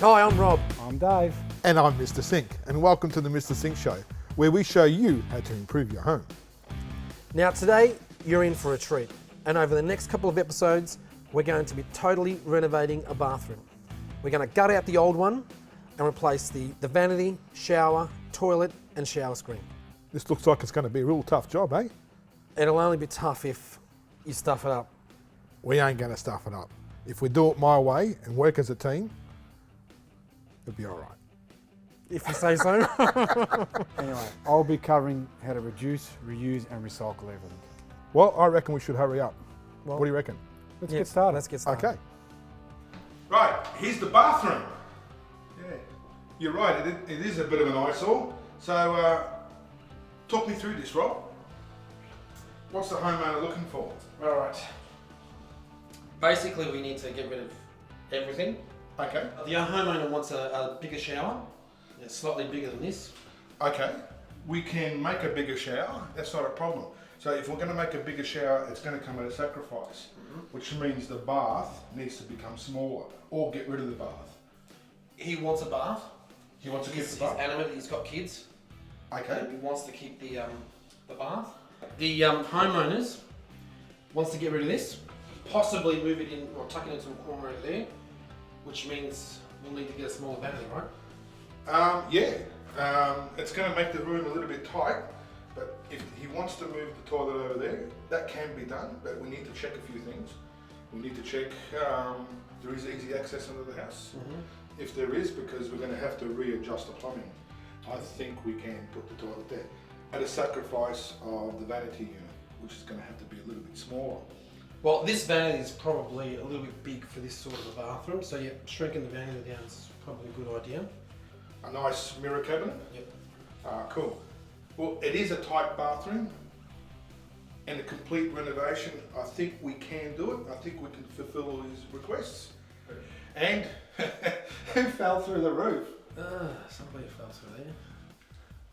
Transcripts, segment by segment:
Hi, I'm Rob. I'm Dave. And I'm Mr. Sink, and welcome to the Mr. Sink Show, where we show you how to improve your home. Now today, you're in for a treat. And over the next couple of episodes, we're going to be totally renovating a bathroom. We're going to gut out the old one and replace the vanity, shower, toilet and shower screen. This looks like it's going to be a real tough job, eh? It'll only be tough if you stuff it up. We ain't going to stuff it up. If we do it my way and work as a team, it'll be all right. If you say so. Anyway, I'll be covering how to reduce, reuse and recycle everything. Well, I reckon we should hurry up. Well, What do you reckon? Let's get started. Let's get started. Okay. Right, here's the bathroom. Yeah, you're right, it is a bit of an eyesore. So, talk me through this, Rob. What's the homeowner looking for? All right. Basically, we need to get rid of everything. Okay. The homeowner wants a bigger shower, slightly bigger than this. Okay, we can make a bigger shower, that's not a problem. So if we're going to make a bigger shower, it's going to come at a sacrifice, which means the bath needs to become smaller, or get rid of the bath. He wants a bath. He wants to keep He's the bath? adamant, he's got kids. Okay. And he wants to keep the bath. The homeowners wants to get rid of this, possibly move it in or tuck it into a corner over there, which means we'll need to get a smaller vanity, right? It's going to make the room a little bit tight, but if he wants to move the toilet over there, that can be done, but we need to check a few things. We need to check there is easy access under the house. If there is, because we're going to have to readjust the plumbing, I think we can put the toilet there at a sacrifice of the vanity unit, which is going to have to be a little bit smaller. Well, this vanity is probably a little bit big for this sort of a bathroom, so yeah, shrinking the vanity down is probably a good idea. A nice mirror cabinet? Yep. Cool. Well, it is a tight bathroom and a complete renovation. I think we can do it. I think we can fulfill all his requests. And who fell through the roof? Somebody fell through there.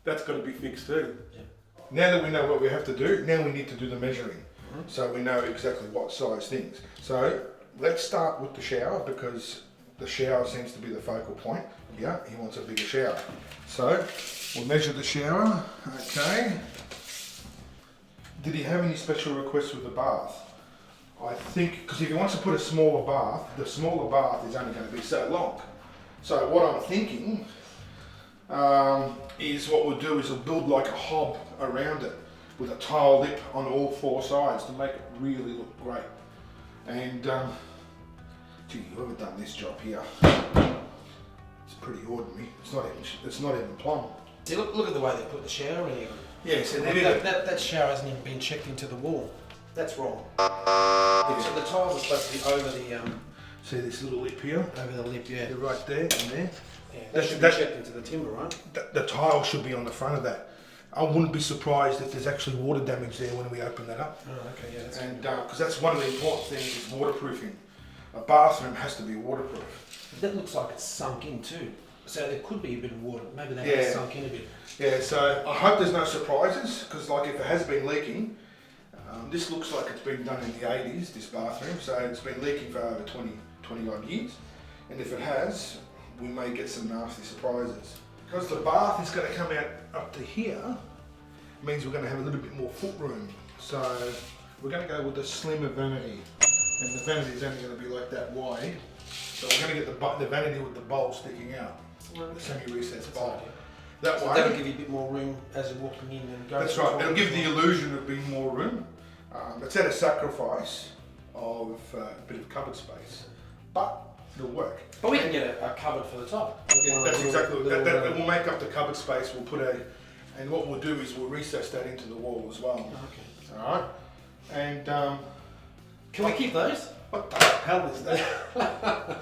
That's got to be fixed too. Yep. Now that we know what we have to do, now we need to do the measuring. So we know exactly what size things. So let's start with the shower, because the shower seems to be the focal point. Yeah, he wants a bigger shower. So we'll measure the shower. Okay. Did he have any special requests with the bath? I think, because if he wants to put a smaller bath, the smaller bath is only going to be so long. So what I'm thinking is what we'll do is we'll build like a hob around it with a tile lip on all four sides to make it really look great. And gee, whoever done this job here, it's pretty ordinary. It's not even plumbed. See, look at the way they put the shower in here. Yeah, so that shower hasn't even been checked into the wall. That's wrong. So the tiles are supposed to be over the see this little lip here? over the lip, yeah. They're right there and there. Yeah, that should be checked into the timber, right? The tile should be on the front of that. I wouldn't be surprised if there's actually water damage there when we open that up. Oh, okay, yeah. That's And because that's one of the important things is waterproofing. A bathroom has to be waterproof. That looks like it's sunk in too. So there could be a bit of water. Maybe that Yeah. has sunk in a bit. Yeah, so I hope there's no surprises, because like if it has been leaking, this looks like it's been done in the 80s, this bathroom, so it's been leaking for over 20 odd years. And if it has, we may get some nasty surprises. Because the bath is going to come out up to here, means we're going to have a little bit more foot room. So we're going to go with a slimmer vanity. And the vanity is only going to be like that wide. So we're going to get the vanity with the bowl sticking out. The semi-recessed bowl. That So way. that'll give you a bit more room as you're walking in and going. That's right. It'll give the illusion of being more room. It's at a sacrifice of a bit of cupboard space, but it'll work. But we can get a cupboard for the top. Yeah, that's exactly. That will make up the cupboard space. We'll put and what we'll do is we'll recess that into the wall as well. Okay. All right. And Can we keep those? what the hell is that?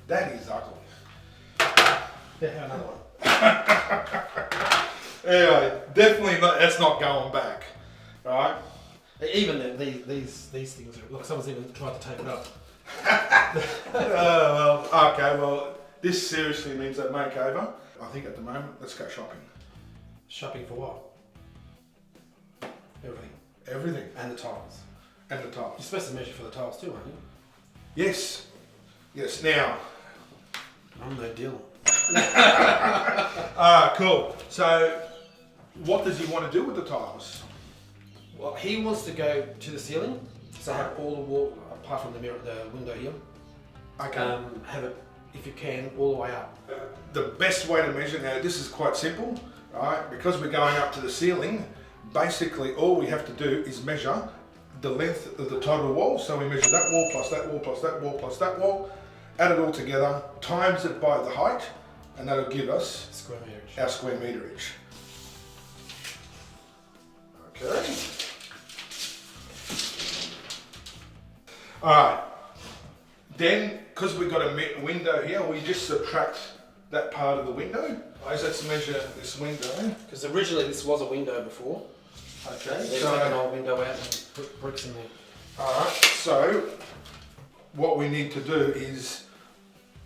That is ugly. Yeah, have another one. Anyway, definitely not. That's not going back. All right. Even these things, look, someone's even tried to take it up. Well, this seriously means a makeover. I think at the moment, let's go shopping. Shopping for what? Everything. Everything. And the tiles. And the You're tiles. supposed to measure for the tiles too, aren't you? Yes. Yes. Now, I'm no deal. Cool. So, what does he want to do with the tiles? Well, he wants to go to the ceiling, so have all the wall, apart from the mirror, the window here. Okay. Have it, if you can, all the way up. The best way to measure, now this is quite simple, right? Because we're going up to the ceiling, basically all we have to do is measure the length of the total wall. So we measure that wall plus that wall plus that wall plus that wall, add it all together, times it by the height, and that'll give us Square meterage. our square meterage. Okay. Alright. Then, because we've got a window here, we just subtract that part of the window. Right, let's measure this window. Because originally this was a window before. Okay. They So, take an old window out and put bricks in there. alright, so what we need to do is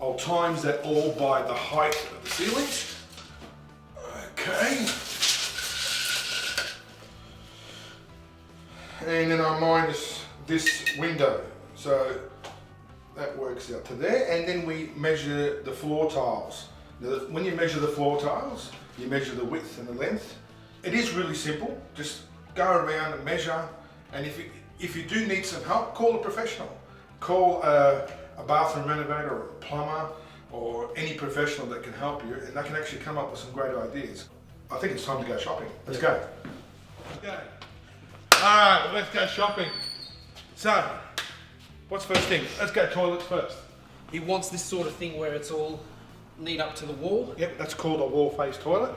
I'll times that all by the height of the ceiling. Okay. And then I minus this window. So that works out to there. And then we measure the floor tiles. Now, when you measure the floor tiles, you measure the width and the length. It is really simple. Just go around and measure. And if you do need some help, call a professional. Call a bathroom renovator or a plumber or any professional that can help you, and they can actually come up with some great ideas. I think it's time to go shopping. Let's go. Okay. Alright, let's go shopping. So, what's first thing? Let's go toilets first. He wants this sort of thing where it's all neat up to the wall. Yep, that's called a wall face toilet.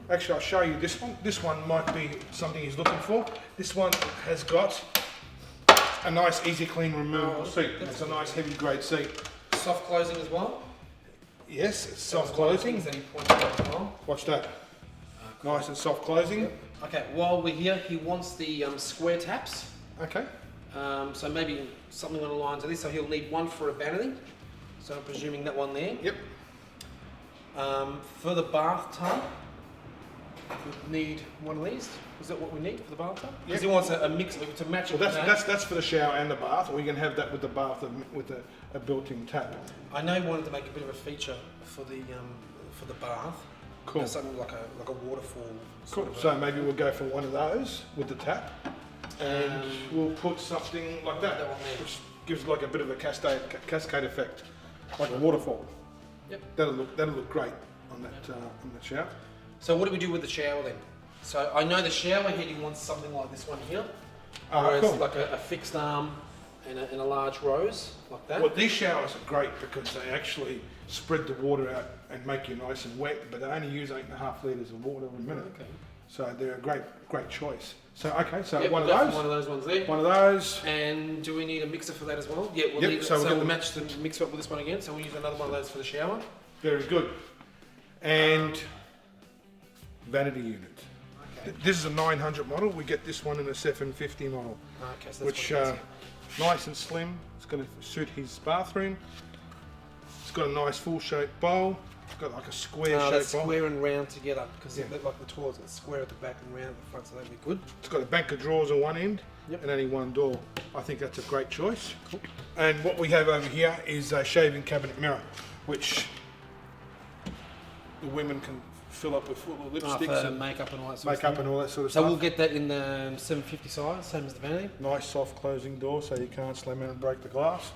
Actually, I'll show you this one. This one might be something he's looking for. This one has got a nice easy clean removable seat. It's a nice heavy grade seat. Soft closing as well. Yes, it's soft closing. Things that he pointed out as well. Watch that. Nice and soft closing. Okay, while we're here, he wants the square taps. Okay. So maybe something on the lines of this. So he'll need one for a vanity. So I'm presuming that one there. Yep. For the bathtub, we need one of these. Is that what we need for the bathtub? Because he wants a mix to match it. Well, with that. that's for the shower and the bath. We can have that with the bath with a built-in tap. I know he wanted to make a bit of a feature for the bath. Cool. You know, something like a waterfall. Cool. So maybe we'll go for one of those with the tap, and we'll put something like that, That one there. which gives like a bit of a cascade effect, like a waterfall. Yep. That'll look great on that shower. So what do we do with the shower then? So I know the shower head, he wants something like this one here. Ah, where cool. it's like a fixed arm and a large rose, like that. Well, these showers are great because they actually spread the water out and make you nice and wet, but they only use 8.5 litres of water a minute. Okay. So they're a great choice. So okay, so Yep, one of we'll go those. for one of those ones there. One of those. And do we need a mixer for that as well? Yeah, we'll Yep, need so so we'll we'll match the mixer up with this one again. So we'll use another one of those for the shower. Very good. And vanity unit. Okay. This is a 900 model. We get this one in a 750 model, Okay, so that's which what it is. nice and slim. It's going to suit his bathroom. It's got a nice full shape bowl. It's got like a square that's shape bowl. square and round together because Yeah. like the toilet's got square at the back and round at the front, so that'd be good. It's got a bank of drawers on one end Yep. and only one door. I think that's a great choice. Cool. And what we have over here is a shaving cabinet mirror, which the women can fill up with full of lipsticks For and makeup and all that sort of makeup stuff. and all that sort of So stuff. we'll get that in the 750 size, same as the vanity. Nice soft closing door so you can't slam in and break the glass.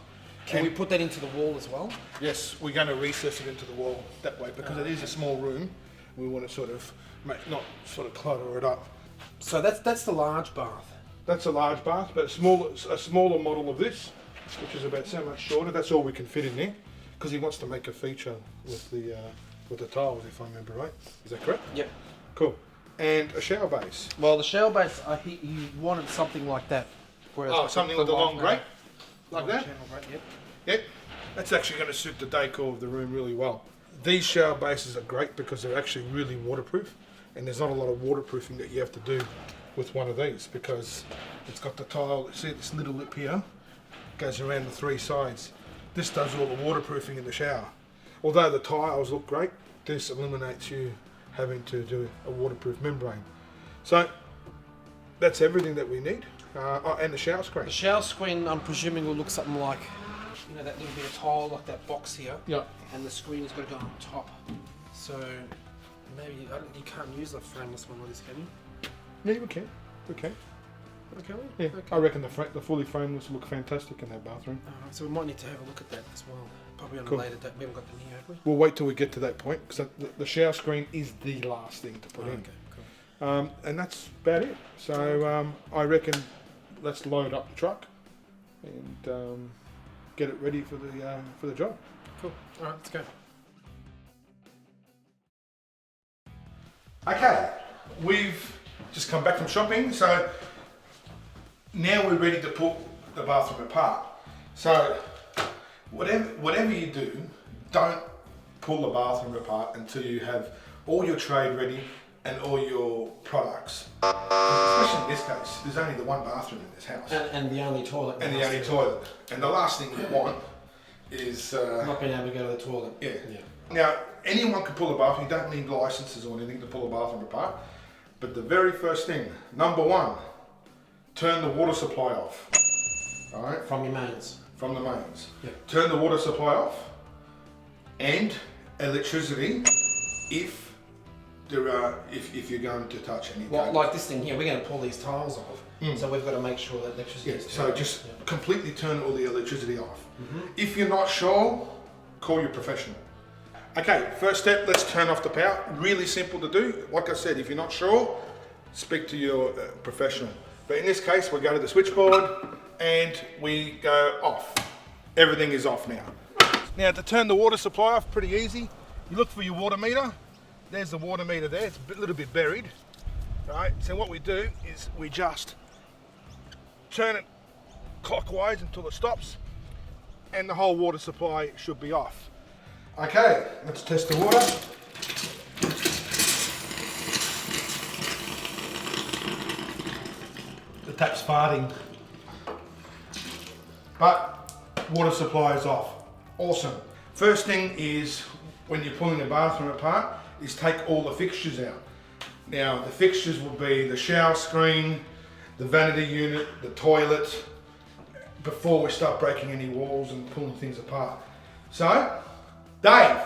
Can we put that into the wall as well? Yes, we're going to recess it into the wall that way because it is a small room. We want to sort of not sort of clutter it up. So that's the large bath. That's a large bath, but a smaller model of this, which is about so much shorter. That's all we can fit in there because he wants to make a feature with the tiles, if I remember right. Is that correct? Yep. Cool. And a shower base. Well, the shower base, he wanted something like that. Oh, something with a long grate, like that. Channel grate, yep. Yep, that's actually going to suit the decor of the room really well. These shower bases are great because they're actually really waterproof, and there's not a lot of waterproofing that you have to do with one of these because it's got the tile. See this little lip here goes around the three sides. This does all the waterproofing in the shower. Although the tiles look great, this eliminates you having to do a waterproof membrane. So that's everything that we need. And the shower screen. The shower screen, I'm presuming, will look something like you know, that little bit of tile, like that box here. Yeah. And the screen has got to go on top. So maybe you can't use the frameless one like this, can you? Yeah, we can. We can. Okay. Yeah, Okay. I reckon the fully frameless look fantastic in that bathroom. Alright, so we might need to have a look at that as well. Probably on Cool. a later date. We haven't got them here, have we? We'll wait till we get to that point because the shower screen is the last thing to put in. Okay, cool. And that's about it. So I reckon let's load up the truck and get it ready for the job. Cool. Alright, let's go. Okay, we've just come back from shopping, so now we're ready to put the bathroom apart. So whatever you do, don't pull the bathroom apart until you have all your trade ready and all your products. Especially in this case, there's only the one bathroom in this house. And the only toilet. And the only toilet. And the last thing you want is... not being able to go to the toilet. Yeah. Yeah. Now, anyone can pull a bathroom. You don't need licenses or anything to pull a bathroom apart. But the very first thing, number one, turn the water supply off. All right? From your mains. From the mains. Yeah. Turn the water supply off and electricity if you're going to touch any Well, cables. like this thing here, we're going to pull these tiles off. So we've got to make sure that electricity is So there. just completely turn all the electricity off. If you're not sure, call your professional. Okay, first step, let's turn off the power. Really simple to do. Like I said, if you're not sure, speak to your professional. But in this case, we go to the switchboard and we go off. Everything is off now. Now to turn the water supply off, pretty easy. You look for your water meter. There's the water meter there, it's a little bit buried. Right, so what we do is we just turn it clockwise until it stops and the whole water supply should be off. Okay, let's test the water. The tap's farting. But water supply is off. Awesome. First thing is when you're pulling the bathroom apart is take all the fixtures out. Now the fixtures will be the shower screen, the vanity unit, the toilet, before we start breaking any walls and pulling things apart. So, Dave,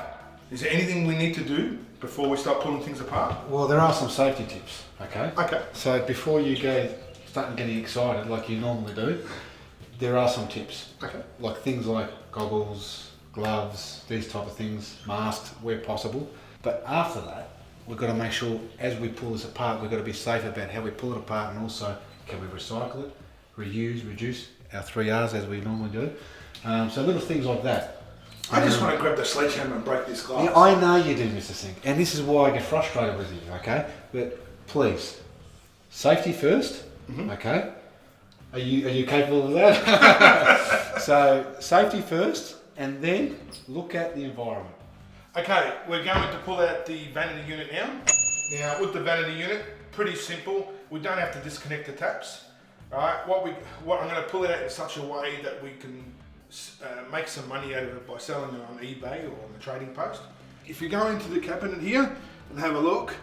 is there anything we need to do before we start pulling things apart? Well, there are some safety tips, okay? Okay. So before you go start getting excited like you normally do, there are some tips. Okay. Like things like goggles, gloves, these type of things, masks where possible. But after that, we've got to make sure as we pull this apart, we've got to be safe about how we pull it apart, and also can we recycle it, reuse, reduce, our 3 R's as we normally do. So little things like that. I just want to grab the sledgehammer and break this glass. Yeah, I know you do, Mr. Singh, and this is why I get frustrated with you, okay? But please, safety first, okay? Are you capable of that? So safety first, and then look at the environment. Okay, we're going to pull out the vanity unit now. Now with the vanity unit, pretty simple. We don't have to disconnect the taps. Alright, I'm going to pull it out in such a way that we can make some money out of it by selling it on eBay or on the trading post. If you go into the cabinet here and have a look,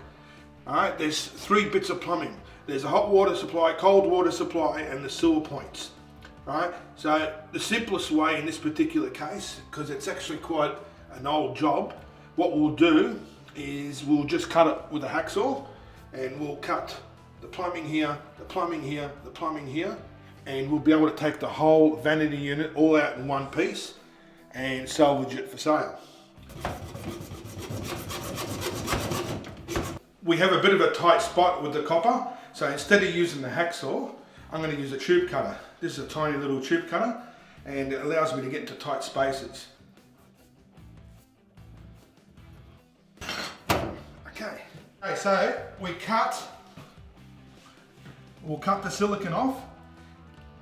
alright, there's 3 bits of plumbing. There's a hot water supply, cold water supply, and the sewer points. Alright, so the simplest way in this particular case, because it's actually quite an old job, what we'll do is we'll just cut it with a hacksaw, and we'll cut the plumbing here, the plumbing here, the plumbing here, and we'll be able to take the whole vanity unit all out in one piece and salvage it for sale. We have a bit of a tight spot with the copper, so instead of using the hacksaw, I'm going to use a tube cutter. This is a tiny little tube cutter, and it allows me to get into tight spaces. Okay, so we'll cut the silicone off,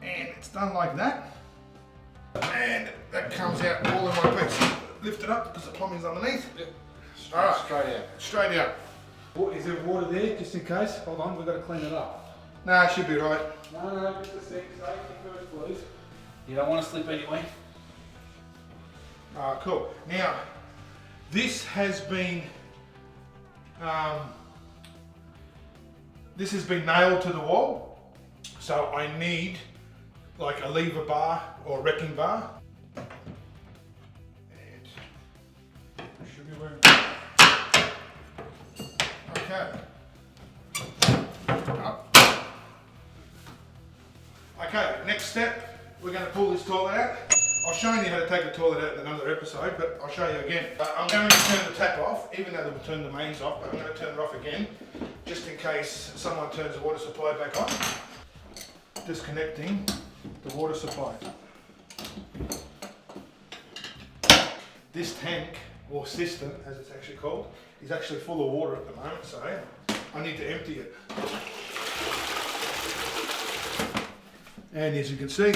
and it's done like that, and that comes out all in one piece. Lift it up because the plumbing's underneath. Yep. All right, Straight out. straight out. Is there water there, just in case? Hold on, we've got to clean it up. Nah, it should be right. No, Mr. Singh, safety first, please. You don't want to slip anyway. Cool. Now, this has been nailed to the wall, so I need like a lever bar or a wrecking bar. Give you room. Okay. Up. Okay, next step, we're going to pull this toilet out. I'll show you how to take the toilet out in another episode, but I'll show you again. I'm going to turn the tap off, even though we'll turn the mains off, but I'm going to turn it off again, just in case someone turns the water supply back on. Disconnecting the water supply. This tank, or system as it's actually called, is actually full of water at the moment, so I need to empty it. And as you can see,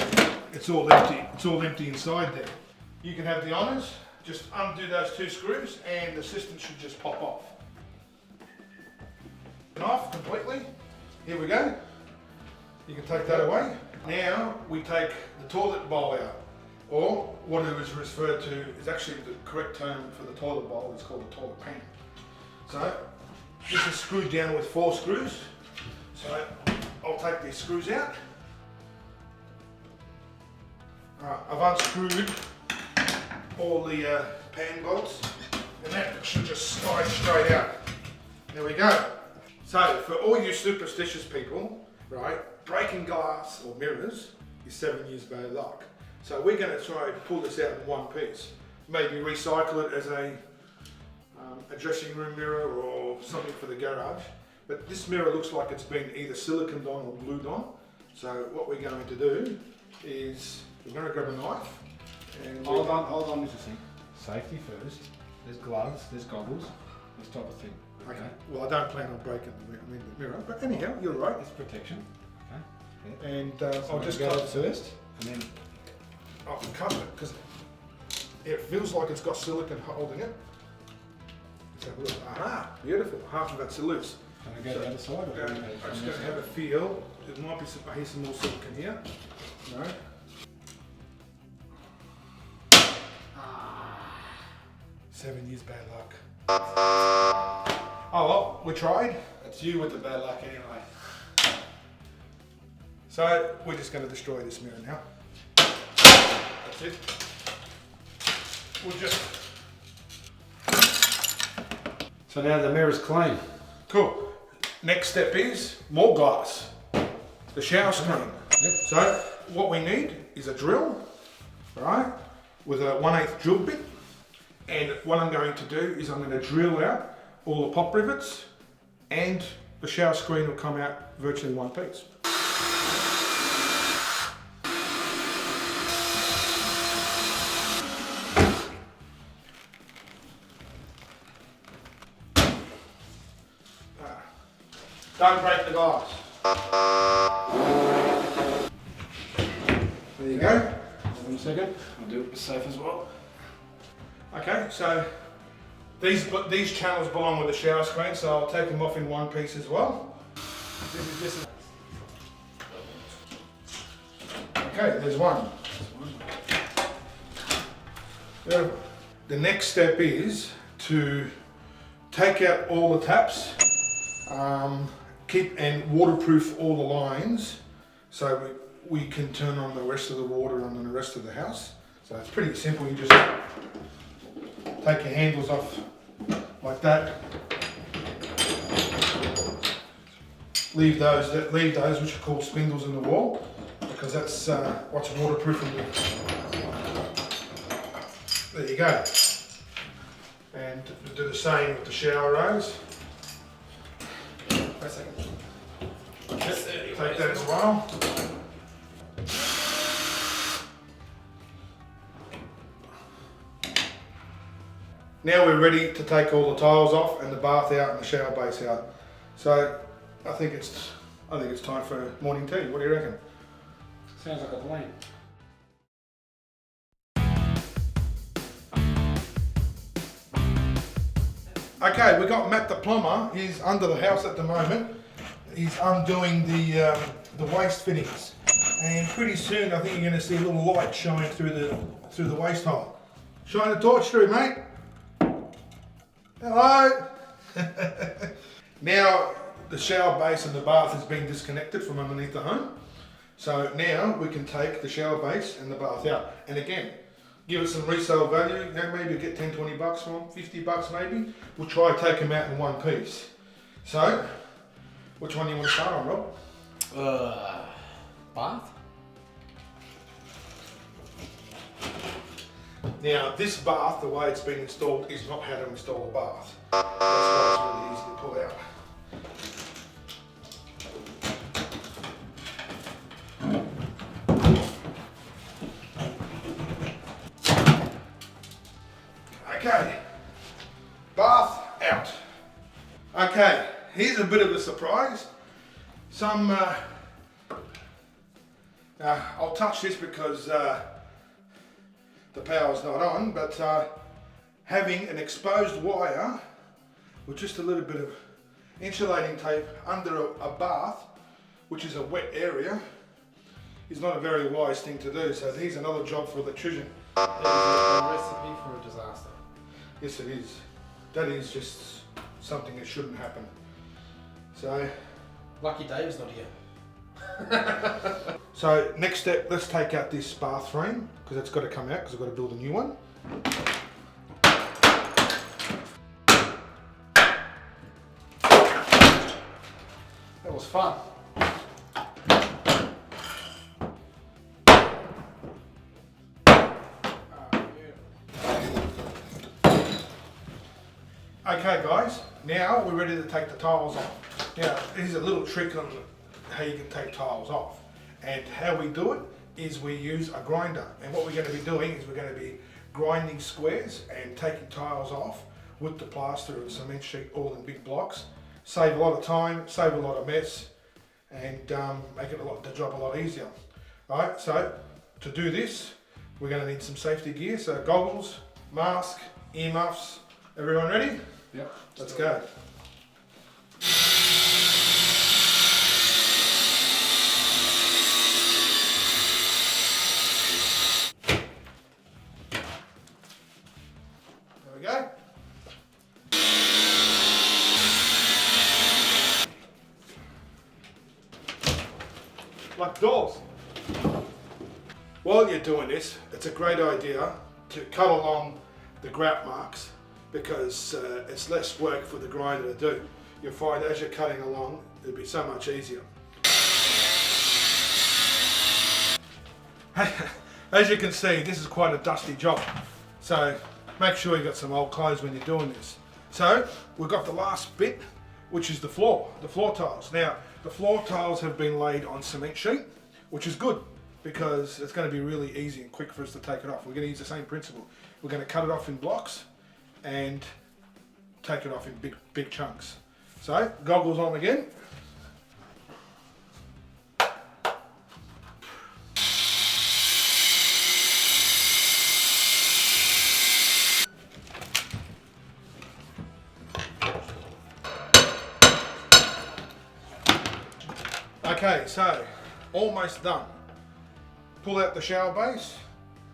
it's all empty. It's all empty inside there. You can have the honours, just undo those 2 screws and the system should just pop off. Off completely. Here we go. You can take that away. Now we take the toilet bowl out, or what it was referred to is actually the correct term for the toilet bowl is called a toilet pan. So this is screwed down with 4 screws. So I'll take these screws out. Alright, I've unscrewed all the pan bolts and that should just slide straight out. There we go. So for all you superstitious people, right, breaking glass or mirrors is 7 years bad luck. So we're going to try and pull this out in one piece. Maybe recycle it as a dressing room mirror or something for the garage. But this mirror looks like it's been either siliconed on or glued on. So what we're going to do is we're going to grab a knife and hold on, Mr. Singh. Safety first. There's gloves, there's goggles, this type of thing. Okay. Well, I don't plan on breaking the mirror, but anyhow, you're right. It's protection. Okay. Yeah. And So I'll just cut it first, and then I'll cut it because it feels like it's got silicone holding it. Let's have a look. Aha, beautiful. Half of it's loose. can I go the other side? Or I'm just going to have a feel. There might be some, I hear some more silicone here. No. 7 years bad luck. Oh well, we tried. It's you with the bad luck anyway. So we're just going to destroy this mirror now. That's it. We'll just... So now the mirror's clean. Cool. Next step is more glass. The shower screen. Yep. So what we need is a drill, right, with a 1/8 drill bit. And what I'm going to do is I'm going to drill out all the pop rivets and the shower screen will come out virtually in one piece. Don't break the glass. There you go. 1 second. I'll do it safe as well. Okay, so these channels belong with the shower screen, so I'll take them off in one piece as well. This is just okay, there's one. The next step is to take out all the taps, keep and waterproof all the lines, so we can turn on the rest of the water on the rest of the house. So it's pretty simple. You just take your handles off like that. Leave those which are called spindles in the wall, because that's what's waterproofing it. There you go. And do the same with the shower rose. Wait a second. Take that as well. Now we're ready to take all the tiles off and the bath out and the shower base out. So I think it's time for morning tea. What do you reckon? Sounds like a plan. Okay, we got Matt the plumber. He's under the house at the moment. He's undoing the waste fittings, and pretty soon I think you're going to see a little light shine through the waste hole. Shine the torch through, mate. Hello. Now the shower base and the bath has been disconnected from underneath the home, so now we can take the shower base and the bath out. And again, give it some resale value, you know, maybe get 10, 20 bucks from them, 50 bucks maybe. We'll try and take them out in one piece. So, which one do you want to start on, Rob? Bath? Now, this bath, the way it's been installed, is not how to install a bath. That's why it's really easy to pull out. Okay, bath out. Okay, here's a bit of a surprise. I'll touch this because the power's not on, but having an exposed wire with just a little bit of insulating tape under a bath, which is a wet area, is not a very wise thing to do. So here's another job for the electrician. That is a recipe for a disaster. Yes, it is. That is just something that shouldn't happen. So, Lucky Dave's not here. so next step, let's take out this bath frame because it's got to come out because I've got to build a new one. That was fun. Okay guys, now we're ready to take the tiles off. Now, here's a little trick on how you can take tiles off. And how we do it is we use a grinder. And what we're going to be doing is we're going to be grinding squares and taking tiles off with the plaster and cement sheet all in big blocks. Save a lot of time, save a lot of mess, and make it the job a lot easier. Alright, so to do this, we're going to need some safety gear. So goggles, mask, earmuffs. Everyone ready? Yep. Let's go. There we go. Like doors. While you're doing this, it's a great idea to cut along the grout marks because it's less work for the grinder to do. You'll find as you're cutting along, it'll be so much easier. As you can see, this is quite a dusty job. So make sure you've got some old clothes when you're doing this. So we've got the last bit, which is the floor tiles. Now, the floor tiles have been laid on cement sheet, which is good because it's going to be really easy and quick for us to take it off. We're going to use the same principle. We're going to cut it off in blocks and take it off in big chunks. So, goggles on again. Okay, so almost done. Pull out the shower base.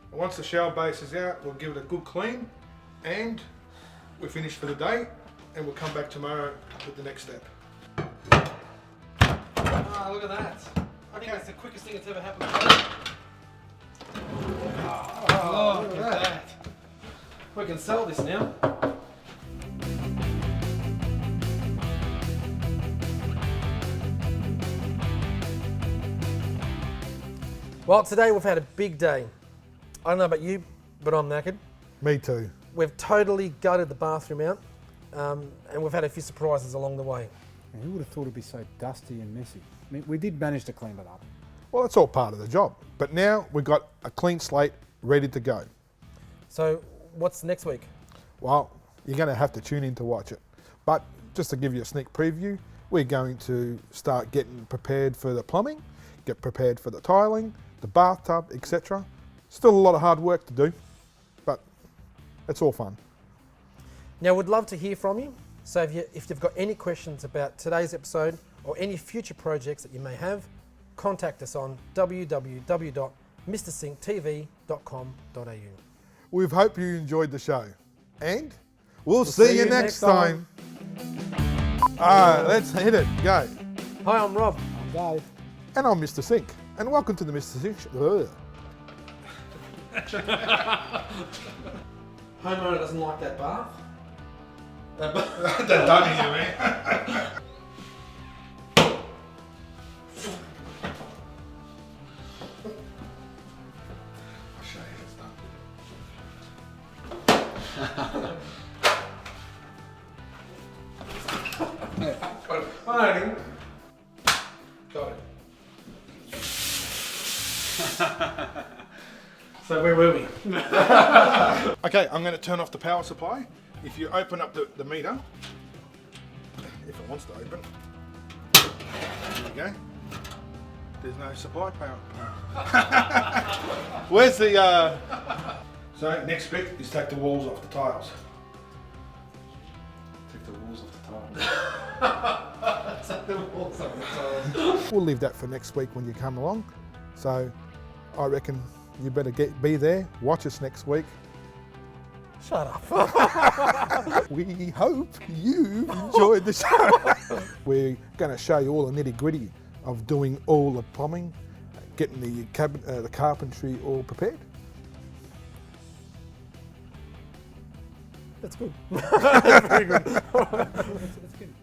And once the shower base is out, we'll give it a good clean and we're finished for the day, and we'll come back tomorrow with the next step. Ah, look at that. I think that's the quickest thing that's ever happened today. Oh, look at that. We can sell this now. Well, today we've had a big day. I don't know about you, but I'm knackered. Me too. We've totally gutted the bathroom out, and we've had a few surprises along the way. And who would have thought it'd be so dusty and messy? I mean, we did manage to clean it up. Well, that's all part of the job. But now we've got a clean slate ready to go. So, what's next week? Well, you're going to have to tune in to watch it. But just to give you a sneak preview, we're going to start getting prepared for the plumbing, get prepared for the tiling, the bathtub, etc. Still a lot of hard work to do, but it's all fun. Now, we'd love to hear from you. So if you've got any questions about today's episode or any future projects that you may have, contact us on www.mrsinktv.com.au. We hope you enjoyed the show, and we'll see you next time. Let's hit it. Go. Hi, I'm Rob. I'm Dave. And I'm Mr. Sink, and welcome to the Mr. Sink Show. Homeowner doesn't like that bath. That done here, man. I'll show you it's done. Fine. Got it. So where were we? Okay, I'm going to turn off the power supply. If you open up the meter, if it wants to open, there you go. There's no supply power. Where's the... So next bit is take the walls off the tiles. Take the walls off the tiles. We'll leave that for next week when you come along. So I reckon you better be there, watch us next week. Shut up. We hope you enjoyed the show. We're going to show you all the nitty gritty of doing all the plumbing, getting the carpentry all prepared. That's good. Very good. That's good.